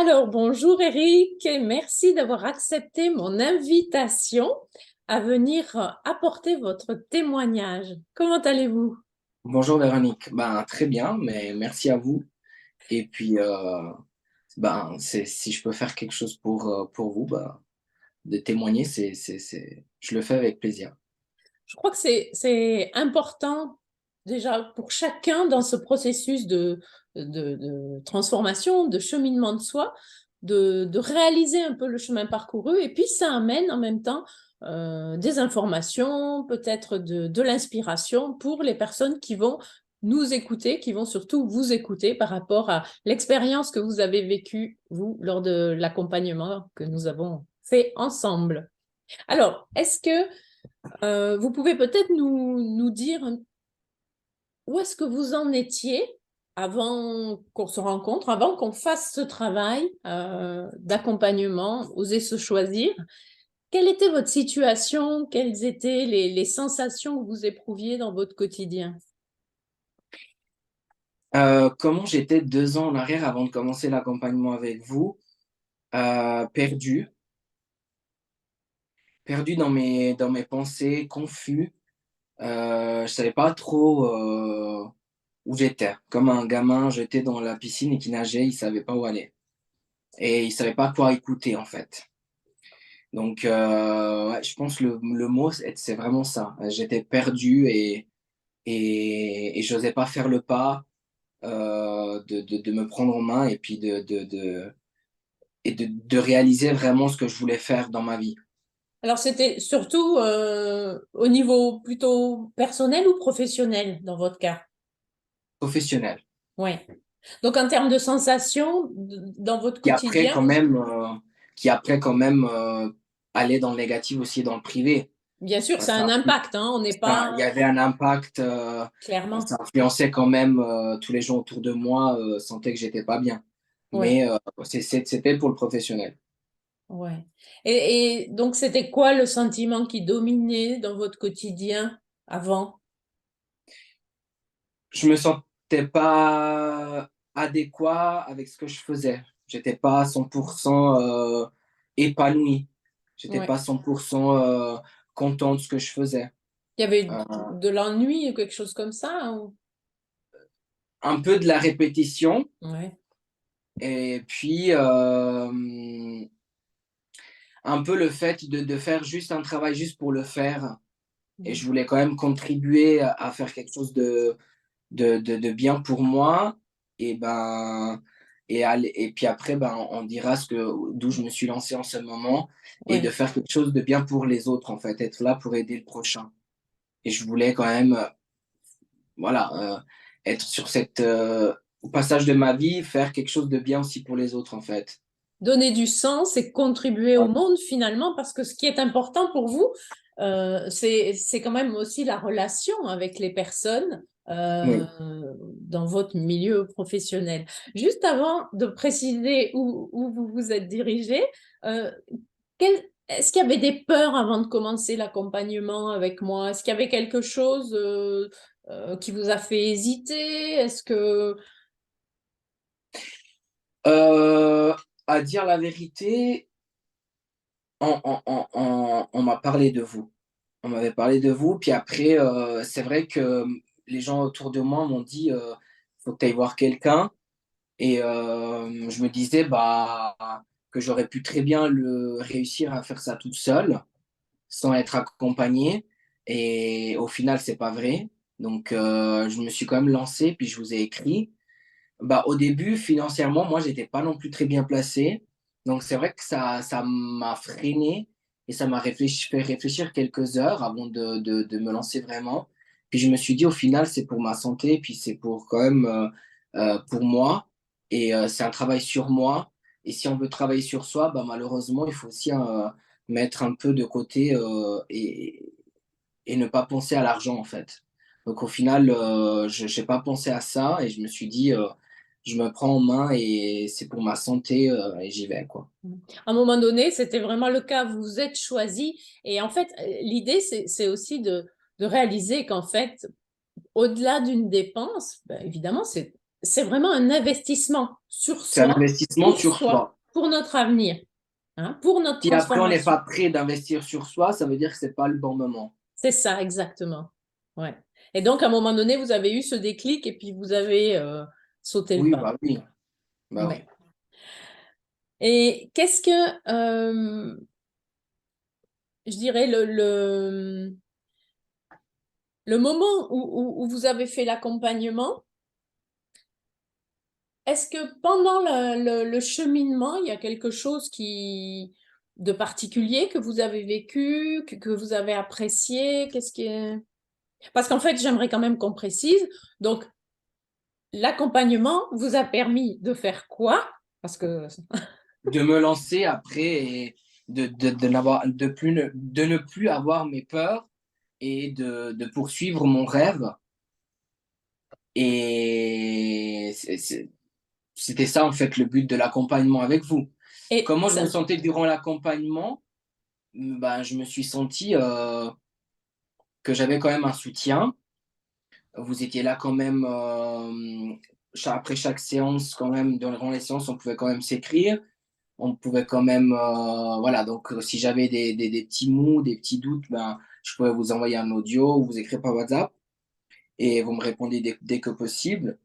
Alors, bonjour Eric, et merci d'avoir accepté mon invitation à venir apporter votre témoignage. Comment allez-vous? Bonjour Véronique, très bien, mais merci à vous. Et puis, si je peux faire quelque chose pour vous, de témoigner, je le fais avec plaisir. Je crois que c'est important déjà pour chacun dans ce processus de transformation, de cheminement de soi, de réaliser un peu le chemin parcouru et puis ça amène en même temps des informations, peut-être de l'inspiration pour les personnes qui vont nous écouter, qui vont surtout vous écouter par rapport à l'expérience que vous avez vécue, vous, lors de l'accompagnement que nous avons fait ensemble. Alors, est-ce que vous pouvez peut-être nous dire où est-ce que vous en étiez avant qu'on se rencontre, avant qu'on fasse ce travail d'accompagnement, oser se choisir. Quelle était votre situation? Quelles étaient les sensations que vous éprouviez dans votre quotidien? Comment j'étais 2 ans en arrière avant de commencer l'accompagnement avec vous? Perdu, perdu dans mes pensées, confus. Je savais pas trop où j'étais. Comme un gamin jeté dans la piscine et qui nageait, il savait pas où aller. Et il savait pas quoi écouter en fait. Donc, ouais, je pense le mot, c'est vraiment ça. J'étais perdu et j'osais pas faire le pas de me prendre en main et puis de réaliser vraiment ce que je voulais faire dans ma vie. Alors, c'était surtout au niveau plutôt personnel ou professionnel dans votre cas? Professionnel. Oui. Donc, en termes de sensations, dans votre Qui après, quotidien, quand même, qui après, quand même, allait dans le négatif aussi dans le privé. bien sûr, ça a un Ça, impact, hein, on n'est pas il y avait un impact, clairement. ça influençait quand même tous les gens autour de moi sentaient que j'étais pas bien. Ouais, Mais c'était pour le professionnel. ouais. Et donc, c'était quoi le sentiment qui dominait dans votre quotidien avant? Je me sentais pas adéquat avec ce que je faisais. J'étais pas 100% épanoui. J'étais Ouais. pas 100% content de ce que je faisais. Il y avait Euh, de l'ennui ou quelque chose comme ça, ou... un peu de la répétition Ouais. et puis un peu le fait de faire juste un travail juste pour le faire. Et je Mhm. voulais quand même contribuer à faire quelque chose de bien pour moi. Et ben et puis après, on dira d'où je me suis lancé en ce moment et de Ouais. faire quelque chose de bien pour les autres, en fait, être là pour aider le prochain. Et je voulais quand même, voilà, être sur cette au passage de ma vie, faire quelque chose de bien aussi pour les autres, en fait. Donner du sens et contribuer au monde finalement, parce que ce qui est important pour vous, c'est quand même aussi la relation avec les personnes Oui. dans votre milieu professionnel. Juste avant de préciser où vous vous êtes dirigé, euh, est-ce qu'il y avait des peurs avant de commencer l'accompagnement avec moi? Est-ce qu'il y avait quelque chose qui vous a fait hésiter? Est-ce que... Heu, à dire la vérité, on m'a parlé de vous. On m'avait parlé de vous, puis après, c'est vrai que, les gens autour de moi m'ont dit, «Faut que tu ailles voir quelqu'un» et je me disais, que j'aurais pu très bien le réussir à faire ça toute seule, sans être accompagné et au final, c'est pas vrai. Donc je me suis quand même lancé, puis je vous ai écrit. Au début, financièrement, moi, j'étais pas non plus très bien placé. Donc, c'est vrai que ça m'a freiné et ça m'a fait réfléchir quelques heures avant de me lancer vraiment. Puis, je me suis dit, au final, c'est pour ma santé, puis c'est pour quand même pour moi. Et c'est un travail sur moi. Et si on veut travailler sur soi, malheureusement, il faut aussi mettre un peu de côté et ne pas penser à l'argent, en fait. Donc au final, je n'ai pas pensé à ça et je me suis dit, je me prends en main et c'est pour ma santé et j'y vais, quoi. À un moment donné, c'était vraiment le cas, vous vous êtes choisi. Et en fait, l'idée, c'est aussi de réaliser qu'en fait, au-delà d'une dépense, ben, évidemment, c'est vraiment un investissement C'est un investissement sur sur soi, soi. pour notre avenir, hein, pour notre Si après on n'est transformation. pas prêt d'investir sur soi, ça veut dire que c'est pas le bon moment. C'est ça, exactement. Ouais. Et donc, à un moment donné, vous avez eu ce déclic et puis vous avez sauté le Oui, pas. bah oui, bah oui. Ouais. Et qu'est-ce que, je dirais, le moment où vous avez fait l'accompagnement, est-ce que pendant le cheminement, il y a quelque chose de particulier que vous avez vécu, que vous avez apprécié? Qu'est-ce qui est... Parce qu'en fait, j'aimerais quand même qu'on précise. Donc, l'accompagnement vous a permis de faire quoi? Parce que De me lancer après et de ne plus avoir mes peurs et de poursuivre mon rêve. Et c'était ça, en fait, le but de l'accompagnement avec vous. et Comment je me ça, sentais durant l'accompagnement? Ben, je me suis senti que j'avais quand même un soutien. Vous étiez là quand même, après chaque séance, quand même, durant les séances, on pouvait quand même s'écrire. On pouvait quand même, voilà, donc si j'avais des petits mots, des petits doutes, ben, je pouvais vous envoyer un audio ou vous écrire par WhatsApp et vous me répondez dès que possible.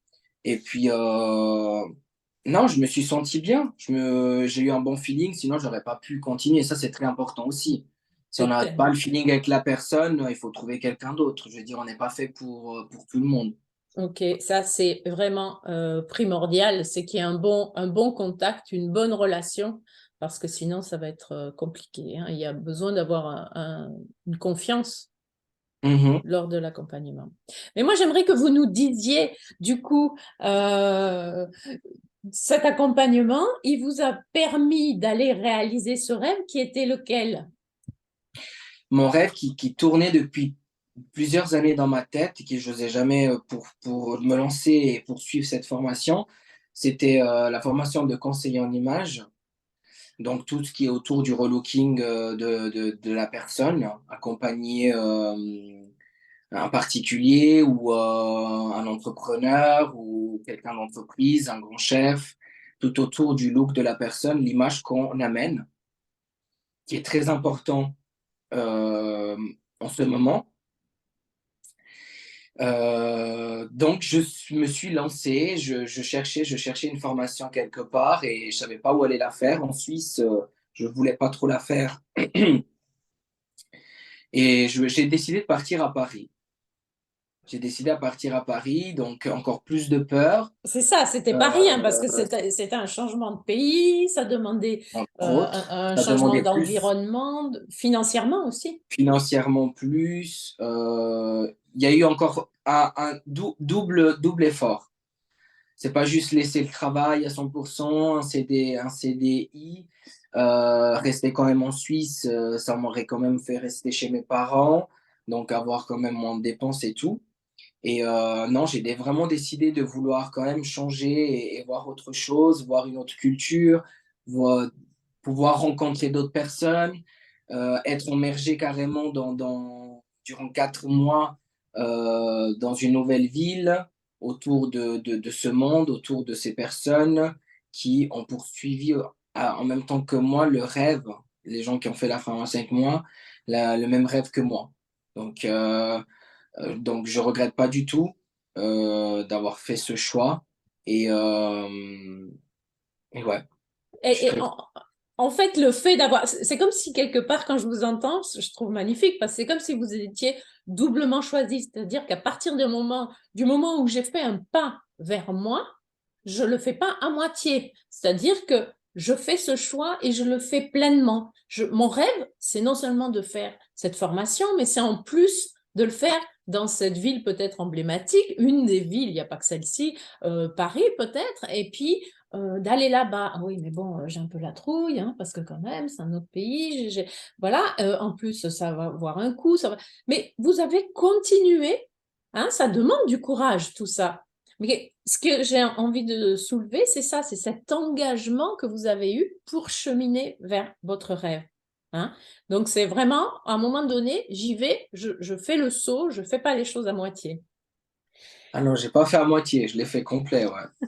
Et puis, non, je me suis senti bien. J'ai eu un bon feeling, sinon j'aurais pas pu continuer. Ça, c'est très important aussi. Si on c'est n'a pas tel. le feeling avec la personne, il faut trouver quelqu'un d'autre. Je veux dire, on n'est pas fait pour tout le monde. Ok, ça c'est vraiment primordial, c'est qu'il y ait un bon contact, une bonne relation, parce que sinon ça va être compliqué, hein. Il y a besoin d'avoir une confiance Mhm. lors de l'accompagnement. Mais moi j'aimerais que vous nous disiez, du coup, cet accompagnement, il vous a permis d'aller réaliser ce rêve qui était lequel? Mon rêve qui tournait depuis plusieurs années dans ma tête et que je n'osais jamais pour me lancer et poursuivre cette formation, c'était la formation de conseiller en images. Donc, tout ce qui est autour du relooking de la personne, accompagner un particulier ou un entrepreneur ou quelqu'un d'entreprise, un grand chef, tout autour du look de la personne, l'image qu'on amène, qui est très important euh, en ce moment. Donc, me suis lancé, je cherchais une formation quelque part et je ne savais pas où aller la faire. En Suisse, je ne voulais pas trop la faire. Et j'ai décidé de partir à Paris. J'ai décidé à partir à Paris, donc encore plus de peur, C'est ça, c'était pas rien parce euh, que c'était un changement de pays, ça demandait entre autres. un Ça changement demandait plus d'environnement, financièrement aussi. financièrement plus. Il y a eu encore un double effort. C'est pas juste laisser le travail à 100%, un CDI, rester quand même en Suisse, ça m'aurait quand même fait rester chez mes parents, donc avoir quand même moins de dépenses et tout. Et non, vraiment décidé de vouloir quand même changer et voir autre chose, voir une autre culture, voir, pouvoir rencontrer d'autres personnes, être immergé carrément durant 4 mois dans une nouvelle ville, autour de ce monde, autour de ces personnes qui ont poursuivi en même temps que moi le rêve, les gens qui ont fait la formation avec moi, le même rêve que moi. Donc, donc, je regrette pas du tout d'avoir fait ce choix. Et, et ouais, je suis Et, très. en fait, le fait d'avoir, c'est comme si quelque part, quand je vous entends, je trouve magnifique parce que c'est comme si vous étiez doublement choisi, c'est-à-dire qu'à partir du moment où j'ai fait un pas vers moi, je le fais pas à moitié, c'est-à-dire que je fais ce choix et je le fais pleinement. Mon rêve, c'est non seulement de faire cette formation, mais c'est en plus de le faire dans cette ville peut-être emblématique, une des villes, il n'y a pas que celle-ci, Paris peut-être, et puis d'aller là-bas. Ah oui, mais bon, j'ai un peu la trouille, hein, parce que quand même, c'est un autre pays. Voilà, en plus, ça va avoir un coût. Mais vous avez continué, hein, ça demande du courage, tout ça. Mais ce que j'ai envie de soulever, c'est ça, c'est cet engagement que vous avez eu pour cheminer vers votre rêve. Hein. Donc, c'est vraiment, à un moment donné, j'y vais, je fais le saut, je ne fais pas les choses à moitié. Ah non, j'ai pas fait à moitié, je l'ai fait complet, ouais.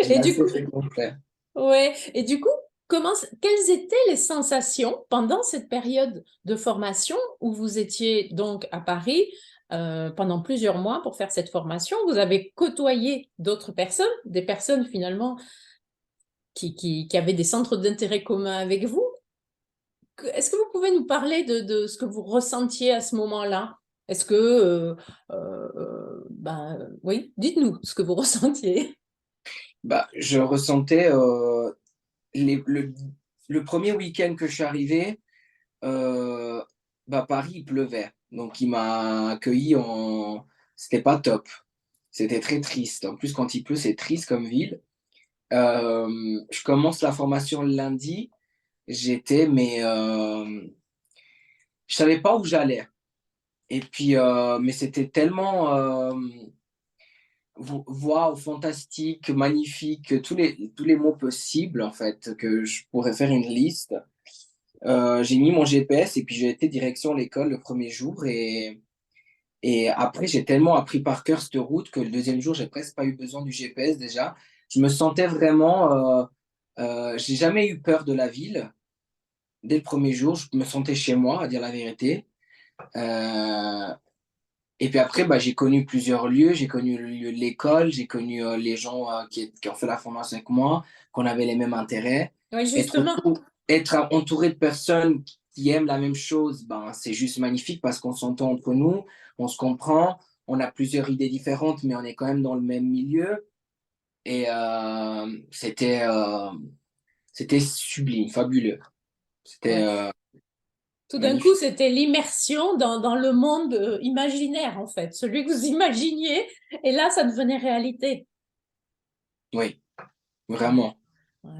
Je l'ai Et du assez coup, fait complet. ouais. Et du coup, quelles étaient les sensations pendant cette période de formation où vous étiez donc à Paris pendant plusieurs mois pour faire cette formation? Vous avez côtoyé d'autres personnes, des personnes finalement qui avaient des centres d'intérêt communs avec vous. Est-ce que vous pouvez nous parler de ce que vous ressentiez à ce moment-là? Est-ce que, ben, oui, dites-nous ce que vous ressentiez. Bah, je ressentais, les le 1er week-end que je suis arrivé, heu, bah, Paris, il pleuvait. Donc il m'a accueilli en c'était pas top. C'était très triste. En plus, quand il pleut, c'est triste comme ville. Je commence la formation le lundi. J'étais mais, je savais pas où j'allais et puis, mais c'était tellement, waouh, fantastique, magnifique, tous les mots possibles en fait, que je pourrais faire une liste. J'ai mis mon GPS et puis j'ai été direction l'école le premier jour et après j'ai tellement appris par cœur cette route que le deuxième jour, j'ai presque pas eu besoin du GPS déjà. Je me sentais vraiment, j'ai jamais eu peur de la ville. Dès le premier jour, je me sentais chez moi, à dire la vérité. Heu et puis après, bah, j'ai connu plusieurs lieux. J'ai connu le lieu de l'école, j'ai connu, les gens, qui ont fait la formation avec moi, qu'on avait les mêmes intérêts. Oui, Être justement. être entouré de personnes qui aiment la même chose, ben, c'est juste magnifique parce qu'on s'entend entre nous, on se comprend, on a plusieurs idées différentes, mais on est quand même dans le même milieu et c'était sublime, fabuleux. C'était, Ouais. Tout d'un coup, magnifique. c'était l'immersion dans le monde imaginaire, en fait, celui que vous imaginiez, et là, ça devenait réalité. Oui, Ouais, vraiment. ouais.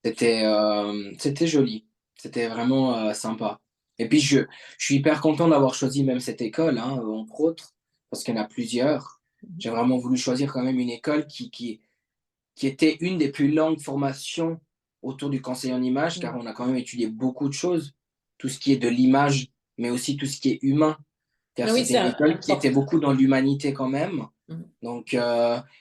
C'était joli. C'était vraiment, sympa et puis je suis hyper content d'avoir choisi même cette école, hein, entre autres, parce qu'il y en a plusieurs. Mhm. J'ai vraiment voulu choisir quand même une école qui était une des plus longues formations autour du conseil en image, car Mhm. on a quand même étudié beaucoup de choses, tout ce qui est de l'image, mais aussi tout ce qui est humain, car Ah oui, c'était c'est une école qui était important. beaucoup dans l'humanité quand même. Mhm. Donc, il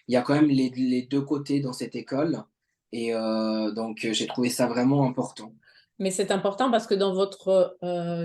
y a quand même les 2 côtés dans cette école et donc j'ai trouvé ça vraiment important. Mais c'est important parce que dans votre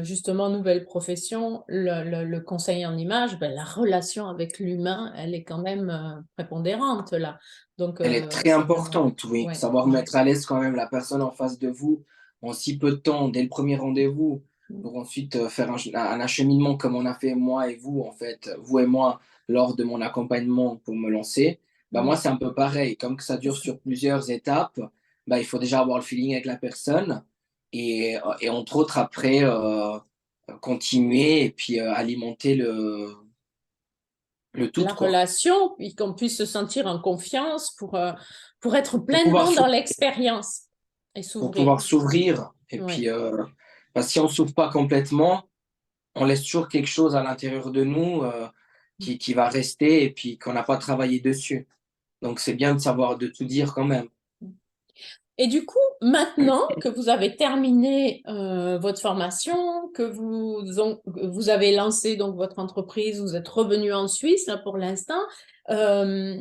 justement nouvelle profession, le conseil en image, ben, la relation avec l'humain, elle est quand même prépondérante là. Donc Elle est très c'est vraiment, importante, oui. ouais, Savoir ouais. mettre à l'aise quand même la personne en face de vous en si peu de temps, dès le premier rendez-vous, Mm. pour ensuite, faire un acheminement comme on a fait moi et vous, en fait, vous et moi, lors de mon accompagnement pour me lancer. Bah, moi, Ouais, c'est un peu pareil. Comme que ça c'est dure ça. sur plusieurs étapes, bah, il faut déjà avoir le feeling avec la personne et entre autres après, continuer et puis, alimenter le tout, La quoi. relation, puis qu'on puisse se sentir en confiance pour être Pour pouvoir pleinement dans l'expérience et pour s'ouvrir. pouvoir s'ouvrir et Ouais. puis, parce que si on s'ouvre pas complètement, on laisse toujours quelque chose à l'intérieur de nous, qui va rester et puis qu'on n'a pas travaillé dessus. Donc c'est bien de savoir de tout dire quand même. Et du coup, maintenant que vous avez terminé votre formation, vous avez lancé donc votre entreprise, vous êtes revenu en Suisse là pour l'instant, euh,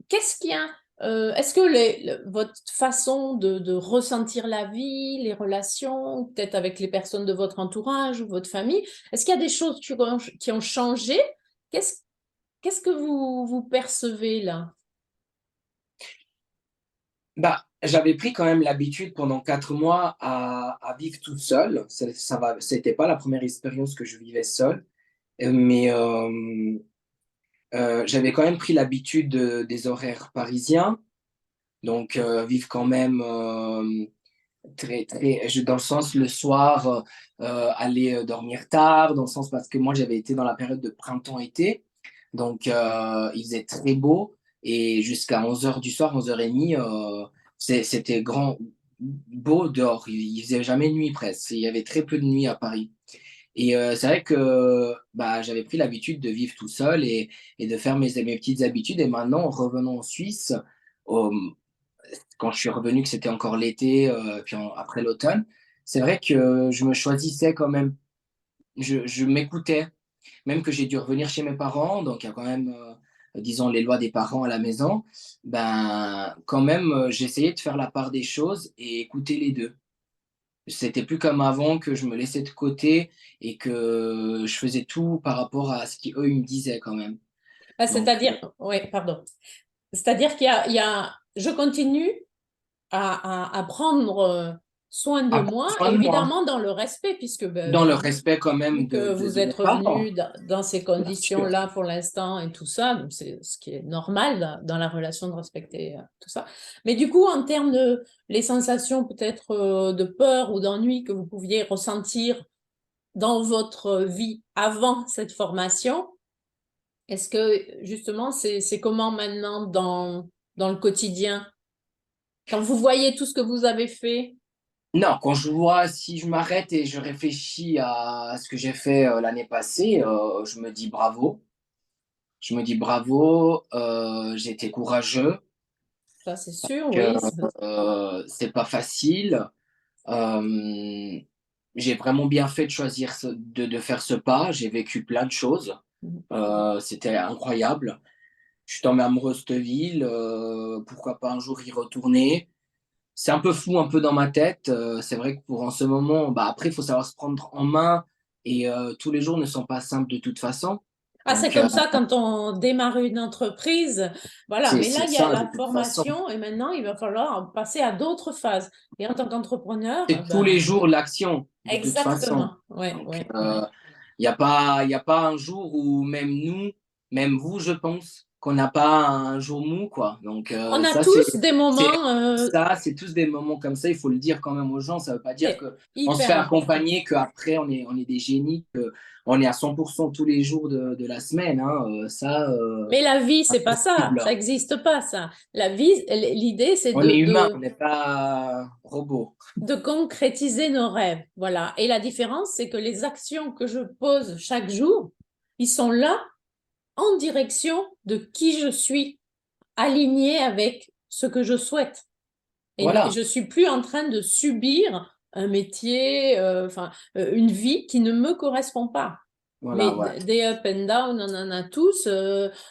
qu'est-ce qu'il y a est-ce que votre façon de ressentir la vie, les relations, peut-être avec les personnes de votre entourage ou votre famille, est-ce qu'il y a des choses qui ont changé? Qu'est-ce, qu'est-ce que vous percevez là? Bah, j'avais pris quand même l'habitude pendant 4 mois à vivre toute seule. C'était pas la première expérience que je vivais seule, mais j'avais quand même pris l'habitude des horaires parisiens, donc vivre quand même, très, très dans le sens le soir, aller, dormir tard, dans le sens parce que moi j'avais été dans la période de printemps-été, donc il faisait très beau et jusqu'à 11 heures du soir, 11h30, c'était beau dehors. Il faisait jamais nuit presque. Il y avait très peu de nuit à Paris et c'est vrai que, bah, j'avais pris l'habitude de vivre tout seul et de faire mes petites habitudes et maintenant en revenant en Suisse, hem quand je suis revenu, que c'était encore l'été, puis après l'automne, c'est vrai que je me choisissais quand même. Je m'écoutais, même que j'ai dû revenir chez mes parents, donc il y a quand même, disons, les lois des parents à la maison, ben, quand même, j'essayais de faire la part des choses et écouter les 2. C'était plus comme avant que je me laissais de côté et que je faisais tout par rapport à ce qu'eux, ils me disaient quand même. Ah, Donc, c'est-à-dire, oui, pardon. C'est-à-dire je continue à prendre soin de à prendre moi, soin de moi, évidemment dans le respect, puisque dans le ben, respect quand vu même que vous de mes êtes parents, revenu dans ces bien sûr. conditions-là pour l'instant et tout ça, donc c'est ce qui est normal dans la relation de respecter tout ça. Mais du coup, en termes de les sensations peut-être de peur ou d'ennui que vous pouviez ressentir dans votre vie avant cette formation, est-ce que justement c'est comment maintenant dans le quotidien? Quand vous voyez tout ce que vous avez fait, Non, quand je vois si je m'arrête et je réfléchis à ce que j'ai fait, l'année passée, je me dis: «Bravo». Je me dis: «Bravo, j'ai été courageux, ça c'est sûr, que, oui. c'est pas facile». Hem, j'ai vraiment bien fait de choisir de faire ce pas. J'ai vécu plein de choses, c'était incroyable. Je suis tombé amoureux de cette ville, pourquoi pas un jour y retourner. C'est un peu flou, un peu dans ma tête, c'est vrai que pour en ce moment, bah, après il faut savoir se prendre en main et tous les jours ne sont pas simples de toute façon. Ah, c'est Donc comme ça quand on démarre une entreprise. Voilà, mais là, c'est il y a ça de la toute façon. formation et maintenant, il va falloir passer à d'autres phases. Et en tant qu'entrepreneur, C'est tous les ben, jours l'action, de toute façon. exactement. Ouais, Donc ouais, ouais. il y a pas un jour où même nous, même vous, je pense, qu'on n'a pas un jour mou, quoi. Donc On a ça, tous des c'est moments, c'est tous des moments comme ça, il faut le dire quand même aux gens. Ça veut pas dire c'est qu'on se hyper fait important. accompagner, qu'après on est des génies, qu'on est à 100% tous les jours de la semaine, hein, ça, Mais la vie, c'est pas ça. impossible. Ça n'existe pas, ça. La vie, l'idée, c'est On est humain, on n'est pas robot. de concrétiser nos rêves. Voilà. Et la différence, c'est que les actions que je pose chaque jour, ils sont là en direction de qui je suis, aligné avec ce que je souhaite. Et Voilà, je suis plus en train de subir un métier, une vie qui ne me correspond pas. voilà, Mais ouais. des up and down, on en a tous.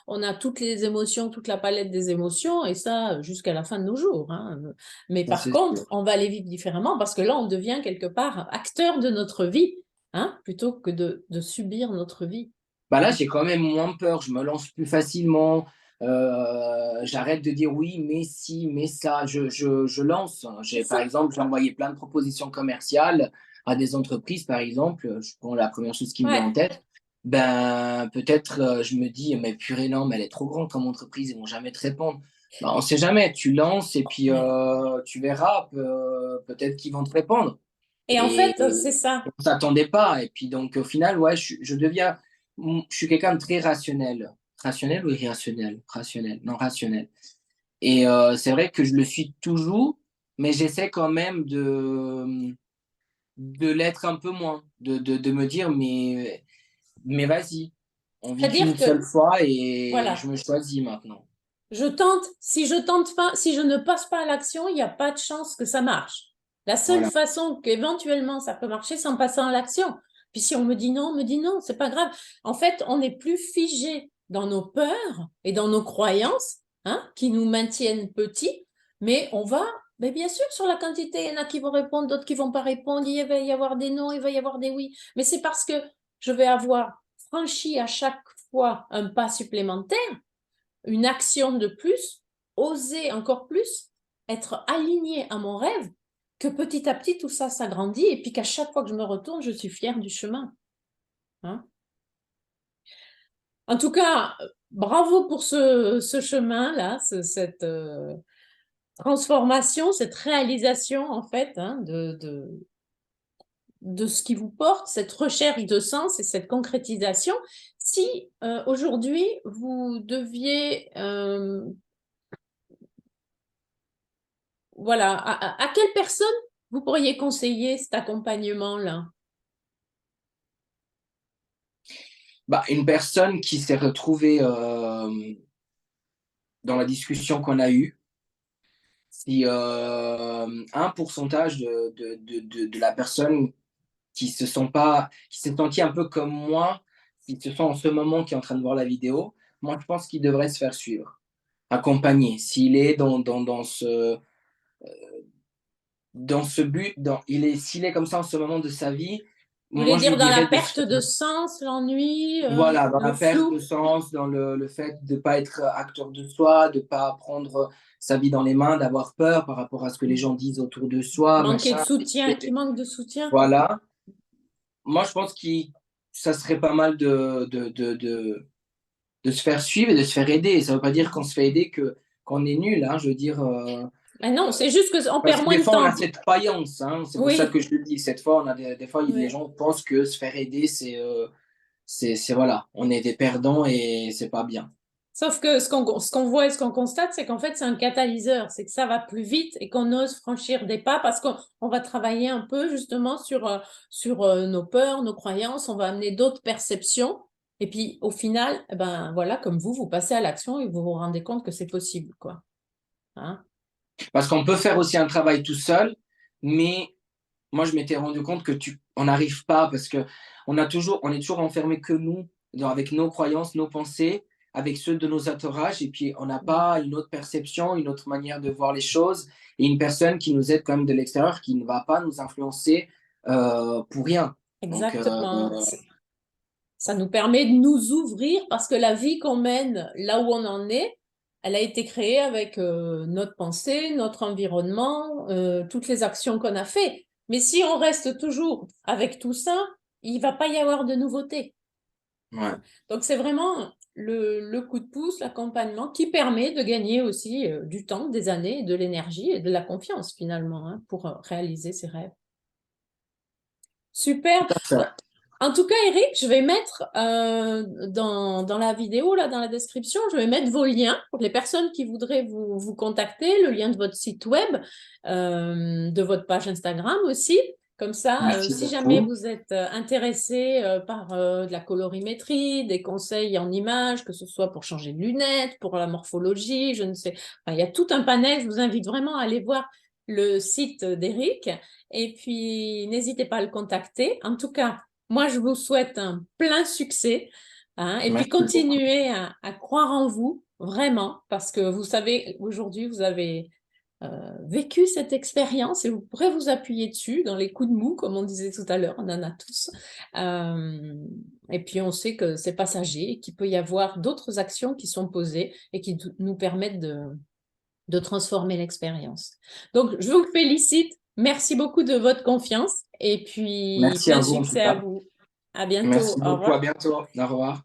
On a toutes les émotions, toute la palette des émotions, et ça jusqu'à la fin de nos jours, hein. Mais Ça, par c'est contre, sûr. on va les vivre différemment parce que là, on devient quelque part acteur de notre vie, hein, plutôt que de subir notre vie. Bah là, j'ai quand même moins peur, je me lance plus facilement, j'arrête de dire: «Oui, mais si, mais ça». Je lance. C'est Par ça. exemple, j'ai envoyé plein de propositions commerciales à des entreprises, par exemple, je prends la première chose qui me vient en Ouais. tête. Ben, peut-être, je me dis: «Mais purée, non, mais elle est trop grande comme entreprise, ils vont jamais te répondre». Bah, on sait jamais, tu lances et puis, Ouais. tu verras, peut-être qu'ils vont te répondre. Et en Et fait, c'est ça. on s'attendait pas et puis donc au final, ouais, je deviens je suis quelqu'un de très rationnel. Rationnel ou irrationnel? Rationnel, non rationnel et c'est vrai que je le suis toujours, mais j'essaie quand même de l'être un peu moins, de me dire: «Mais vas-y, on vit C'est-à-dire qu'une que, seule fois et je voilà, me choisis maintenant». je tente, si je tente pas, si je ne passe pas à l'action, il n'y a pas de chance que ça marche. La seule Voilà, façon qu'éventuellement ça peut marcher, c'est en passant à l'action. Puis si on me dit non, c'est pas grave. En fait, on n'est plus figé dans nos peurs et dans nos croyances, hein, qui nous maintiennent petits, mais on va, mais bien sûr, sur la quantité, il y en a qui vont répondre, d'autres qui vont pas répondre, il va y avoir des non, il va y avoir des oui. Mais c'est parce que je vais avoir franchi à chaque fois un pas supplémentaire, une action de plus, oser encore plus, être aligné à mon rêve, que petit à petit tout ça s'agrandit et puis qu'à chaque fois que je me retourne, je suis fière du chemin, hein. En tout cas, bravo pour ce chemin-là, cette transformation, cette réalisation en fait, hein, de ce qui vous porte, cette recherche de sens et cette concrétisation. Si aujourd'hui vous deviez voilà, à quelle personne vous pourriez conseiller cet accompagnement-là? bah, une personne qui s'est retrouvée, dans la discussion qu'on a eue. Si un pourcentage de la personne qui se sont pas qui s'est senti un peu comme moi, qui se sont en ce moment qui est en train de voir la vidéo, moi, je pense qu'il devrait se faire suivre, accompagner. S'il est dans ce but, s'il est comme ça en ce moment de sa vie, Vous voulez moi, je dire lui dans la dirais de perte de sens, l'ennui, voilà, dans le la perte de flou, sens, dans le fait de ne pas être acteur de soi, de ne pas prendre sa vie dans les mains, d'avoir peur par rapport à ce que les gens disent autour de soi, manquer de machin. soutien, qui manque de soutien? Voilà. Moi, je pense que ça serait pas mal de se faire suivre et de se faire aider. Ça ne veut pas dire qu'on se fait aider qu'on est nul, hein, je veux dire. Mais non, c'est juste qu'on Parce perd que moins des de fois, on a temps. cette croyance, hein, c'est pour ça que Oui, je le dis. Cette fois, des fois, les oui. gens pensent que se faire aider, voilà, on est des perdants et c'est pas bien. Sauf que ce qu'on voit et ce qu'on constate, c'est qu'en fait, c'est un catalyseur. C'est que ça va plus vite et qu'on ose franchir des pas parce qu'on va travailler un peu justement sur nos peurs, nos croyances. On va amener d'autres perceptions. Et puis, au final, eh ben, voilà, comme vous passez à l'action et vous vous rendez compte que c'est possible, quoi. Hein? Parce qu'on peut faire aussi un travail tout seul, mais moi, je m'étais rendu compte que on n'arrive pas parce que on est toujours enfermé que nous, avec nos croyances, nos pensées, avec ceux de nos entourages, et puis on n'a pas une autre perception, une autre manière de voir les choses, et une personne qui nous aide quand même de l'extérieur, qui ne va pas nous influencer pour rien. Donc, Exactement. Ça nous permet de nous ouvrir parce que la vie qu'on mène là où on en est, elle a été créée avec notre pensée, notre environnement, toutes les actions qu'on a fait. Mais si on reste toujours avec tout ça, il va pas y avoir de nouveauté. ouais. Hein. Donc c'est vraiment le coup de pouce, l'accompagnement qui permet de gagner aussi du temps, des années, de l'énergie et de la confiance finalement hein, pour réaliser ses rêves. Super. En tout cas, Eric, je vais mettre dans la vidéo, là, dans la description, je vais mettre vos liens pour les personnes qui voudraient vous contacter, le lien de votre site web, de votre page Instagram aussi. Comme ça, Merci si jamais beaucoup. vous êtes intéressé par de la colorimétrie, des conseils en images, que ce soit pour changer de lunettes, pour la morphologie, je ne sais. Enfin, il y a tout un panel. Je vous invite vraiment à aller voir le site d'Eric. Et puis, n'hésitez pas à le contacter. En tout cas, moi, je vous souhaite un plein succès hein, et puis Merci beaucoup. continuez à croire en vous, vraiment, parce que vous savez, aujourd'hui, vous avez vécu cette expérience et vous pourrez vous appuyer dessus dans les coups de mou, comme on disait tout à l'heure, on en a tous. Et puis, on sait que c'est passager, qu'il peut y avoir d'autres actions qui sont posées et qui nous permettent de transformer l'expérience. Donc, je vous félicite. Merci beaucoup de votre confiance et puis Merci plein à de vous en tout succès à cas. vous. À bientôt. Merci Au beaucoup. À revoir. bientôt. Au revoir.